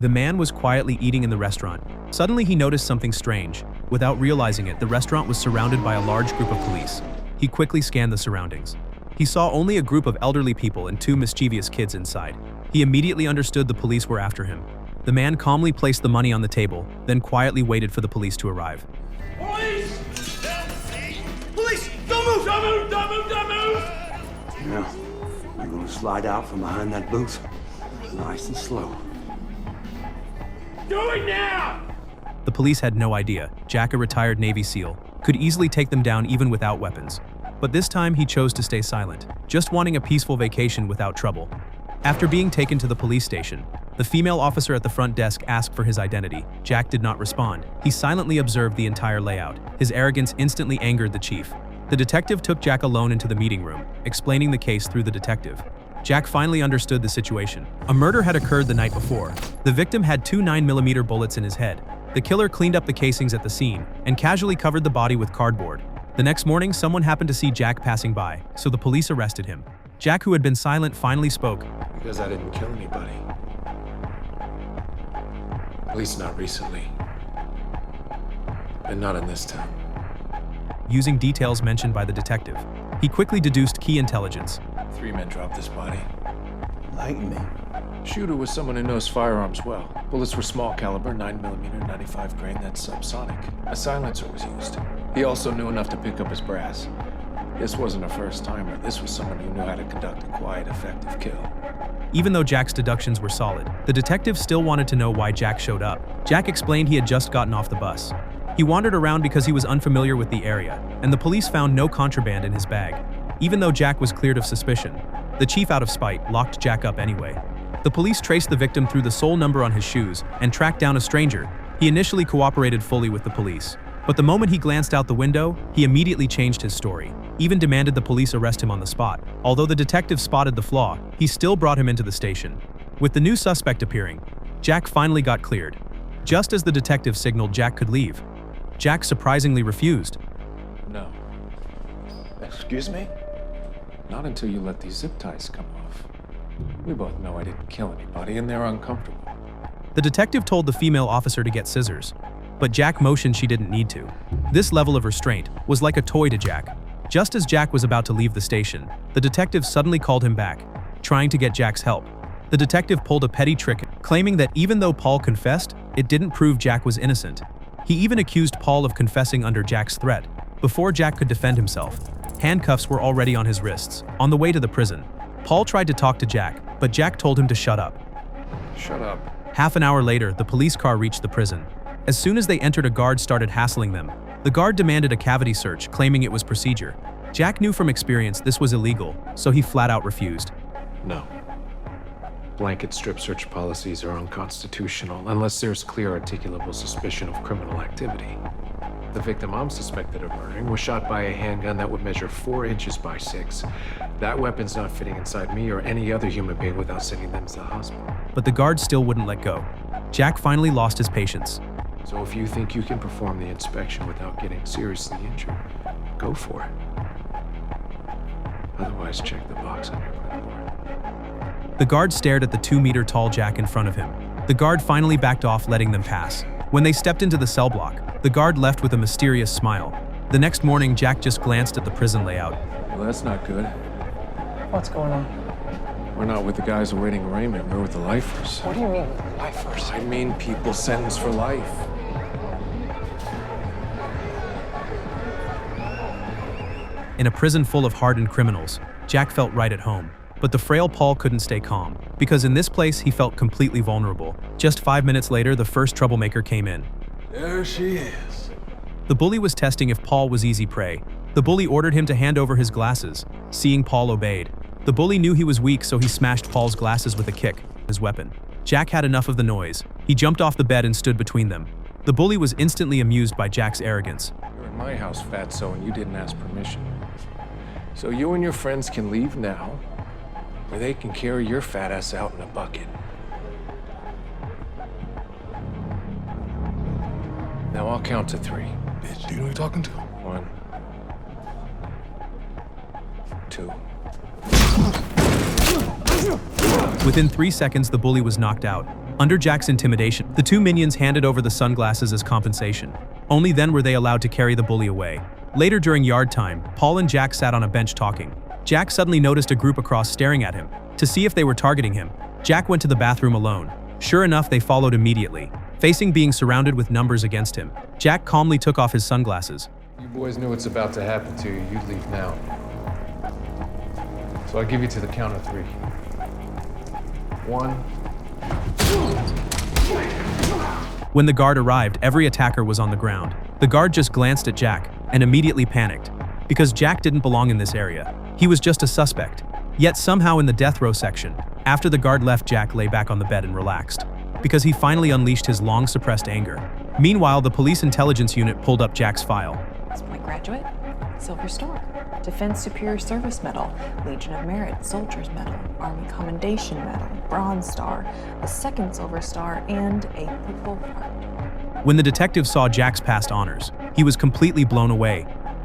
The man was quietly eating in the restaurant. Suddenly he noticed something strange. Without realizing it, the restaurant was surrounded by a large group of police. He quickly scanned the surroundings. He saw only a group of elderly people and two mischievous kids inside. He immediately understood the police were after him. The man calmly placed the money on the table, then quietly waited for the police to arrive. Police! Police! Don't move! Don't move! Don't move! Don't move! Now, you're gonna slide out from behind that booth, nice and slow. Do it now! The police had no idea Jack, a retired Navy SEAL, could easily take them down even without weapons. But this time he chose to stay silent, just wanting a peaceful vacation without trouble. After being taken to the police station, the female officer at the front desk asked for his identity. Jack did not respond. He silently observed the entire layout. His arrogance instantly angered the chief. The detective took Jack alone into the meeting room, explaining the case through the detective. Jack finally understood the situation. A murder had occurred the night before. The victim had two 9mm bullets in his head. The killer cleaned up the casings at the scene and casually covered the body with cardboard. The next morning, someone happened to see Jack passing by, so the police arrested him. Jack, who had been silent, finally spoke. Because I didn't kill anybody. At least not recently. And not in this town. Using details mentioned by the detective, he quickly deduced key intelligence. 3 men dropped this body. Enlighten me. Shooter was someone who knows firearms well. Bullets were small caliber, 9mm, 95 grain, that's subsonic. A silencer was used. He also knew enough to pick up his brass. This wasn't a first-timer. This was someone who knew how to conduct a quiet, effective kill. Even though Jack's deductions were solid, the detective still wanted to know why Jack showed up. Jack explained he had just gotten off the bus. He wandered around because he was unfamiliar with the area, and the police found no contraband in his bag. Even though Jack was cleared of suspicion, the chief, out of spite, locked Jack up anyway. The police traced the victim through the sole number on his shoes and tracked down a stranger. He initially cooperated fully with the police, but the moment he glanced out the window, he immediately changed his story, even demanded the police arrest him on the spot. Although the detective spotted the flaw, he still brought him into the station. With the new suspect appearing, Jack finally got cleared. Just as the detective signaled Jack could leave, Jack surprisingly refused. No. Excuse me? Not until you let these zip ties come off. We both know I didn't kill anybody, and they're uncomfortable. The detective told the female officer to get scissors, but Jack motioned she didn't need to. This level of restraint was like a toy to Jack. Just as Jack was about to leave the station, the detective suddenly called him back, trying to get Jack's help. The detective pulled a petty trick, claiming that even though Paul confessed, it didn't prove Jack was innocent. He even accused Paul of confessing under Jack's threat. Before Jack could defend himself, handcuffs were already on his wrists. On the way to the prison, Paul tried to talk to Jack, but Jack told him to shut up. Shut up. Half an hour later, the police car reached the prison. As soon as they entered, a guard started hassling them. The guard demanded a cavity search, claiming it was procedure. Jack knew from experience this was illegal, so he flat out refused. No. Blanket strip search policies are unconstitutional unless there's clear articulable suspicion of criminal activity. The victim I'm suspected of murdering was shot by a handgun that would measure 4 inches by 6. That weapon's not fitting inside me or any other human being without sending them to the hospital. But the guard still wouldn't let go. Jack finally lost his patience. So if you think you can perform the inspection without getting seriously injured, go for it. Otherwise, check the box on your clipboard. The guard stared at the 2-meter-tall Jack in front of him. The guard finally backed off, letting them pass. When they stepped into the cell block, the guard left with a mysterious smile. The next morning, Jack just glanced at the prison layout. Well, that's not good. What's going on? We're not with the guys awaiting arraignment, we're with the lifers. What do you mean, lifers? I mean people sentenced for life. In a prison full of hardened criminals, Jack felt right at home. But the frail Paul couldn't stay calm, because in this place he felt completely vulnerable. Just 5 minutes later, the first troublemaker came in. There she is. The bully was testing if Paul was easy prey. The bully ordered him to hand over his glasses. Seeing Paul obeyed. The bully knew he was weak, so he smashed Paul's glasses with a kick, his weapon. Jack had enough of the noise. He jumped off the bed and stood between them. The bully was instantly amused by Jack's arrogance. You're in my house, fatso, and you didn't ask permission. So you and your friends can leave now, or they can carry your fat ass out in a bucket. Now I'll count to 3. Bitch, do you know who you're talking to? 1, 2. Within 3 seconds, the bully was knocked out. Under Jack's intimidation, the two minions handed over the sunglasses as compensation. Only then were they allowed to carry the bully away. Later during yard time, Paul and Jack sat on a bench talking. Jack suddenly noticed a group across staring at him. To see if they were targeting him, Jack went to the bathroom alone. Sure enough, they followed immediately. Facing being surrounded with numbers against him, Jack calmly took off his sunglasses. You boys knew what's about to happen to you. You'd leave now. So I'll give you to the count of 3. 1. When the guard arrived, every attacker was on the ground. The guard just glanced at Jack and immediately panicked. Because Jack didn't belong in this area. He was just a suspect. Yet somehow in the death row section, after the guard left, Jack lay back on the bed and relaxed. Because he finally unleashed his long-suppressed anger. Meanwhile, the police intelligence unit pulled up Jack's file. West Point graduate, Silver Star, Defense Superior Service Medal, Legion of Merit, Soldier's Medal, Army Commendation Medal, Bronze Star, a second Silver Star, and a Purple Heart. When the detective saw Jack's past honors, he was completely blown away.